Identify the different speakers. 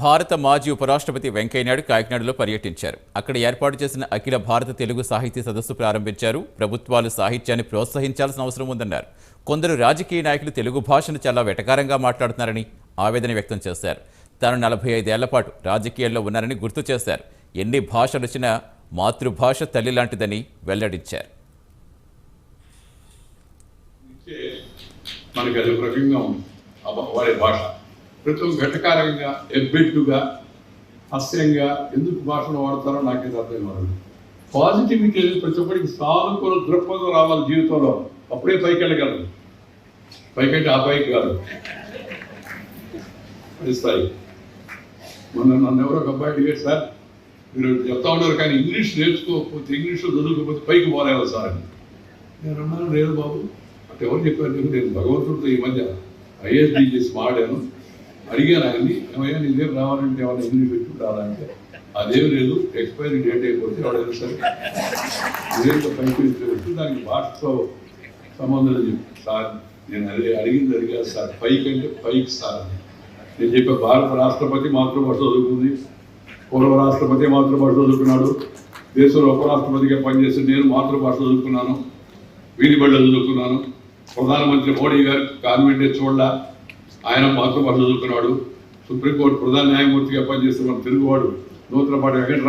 Speaker 1: భారత మాజీ ఉపరాష్ట్రపతి వెంకయ్యనాయుడు కాకినాడలో పర్యటించారు. అక్కడ ఏర్పాటు చేసిన అఖిల భారత తెలుగు సాహితీ సదస్సు ప్రారంభించారు. ప్రభుత్వాలు సాహిత్యాన్ని ప్రోత్సహించాల్సిన అవసరం ఉందన్నారు. కొందరు రాజకీయ నాయకులు తెలుగు భాషను చాలా వెటకారంగా మాట్లాడుతున్నారని ఆవేదన వ్యక్తం చేశారు. తాను 45 ఏళ్ల పాటు రాజకీయాల్లో ఉన్నారని గుర్తు చేశారు. ఎన్ని భాషలు వచ్చినా మాతృభాష తల్లి లాంటిదని వెల్లడించారు.
Speaker 2: మనకి అది ఒక రకంగా ఉంది వాడే భాష. ప్రతి ఒక్క ఘటకారంగా ఎబ్బెట్టుగా హాస్యంగా ఎందుకు భాషను వాడతారో నాకైతే అర్థం కాదు. పాజిటివిటీ అనేది ప్రతి ఒక్కరికి సానుకూల దృక్పథం రావాలి జీవితంలో, అప్పుడే పైకి వెళ్ళగలరు. పైకంటే ఆ పైకి కాదు అది స్థాయి. నన్ను ఎవరో ఒక అబ్బాయి అడిగారు, సార్ మీరు చెప్తా ఉన్నారు కానీ ఇంగ్లీష్ నేర్చుకోకపోతే ఇంగ్లీష్లో చదువుకోకపోతే పైకి పోలేవా సార్ అని. నేను అన్నాను, లేదు బాబు అంటే ఎవరు చెప్పారు? నేను భగవంతుడితో ఈ మధ్య ఐఎస్డీ చేసి మాడాను, అడిగాను ఆయన్ని, ఏమయ్యా నీ దగ్గర రావాలంటే ఏమైనా ఇంగ్లీష్ పెట్టుకుని రావాలంటే అదేం లేదు, ఎక్స్పైరీ డేట్ అయిపోతే ఎవడైనా సరే ఇదేంటో పైకి దానికి భాషతో సంబంధం చెప్పి, సార్ నేను అడిగింది అడిగాను సార్, పైకి అంటే పైకి సార్ అని నేను చెప్పే. భారత రాష్ట్రపతి మాతృభాష చదువుకుంది, పూర్వ రాష్ట్రపతి మాతృభాష చదువుకున్నాడు, దేశంలో ఉపరాష్ట్రపతిగా పనిచేసి నేను మాతృభాష చదువుకున్నాను, వీధి బళ్ళ చదువుకున్నాను. ప్రధానమంత్రి మోడీ గారు కాన్వెంటే చూడలా, ఆయన మాతృభాష చదువుకున్నాడు. సుప్రీంకోర్టు ప్రధాన న్యాయమూర్తిగా పనిచేస్తున్న తెలుగువాడు నూతనపాటి వెంకటరమణ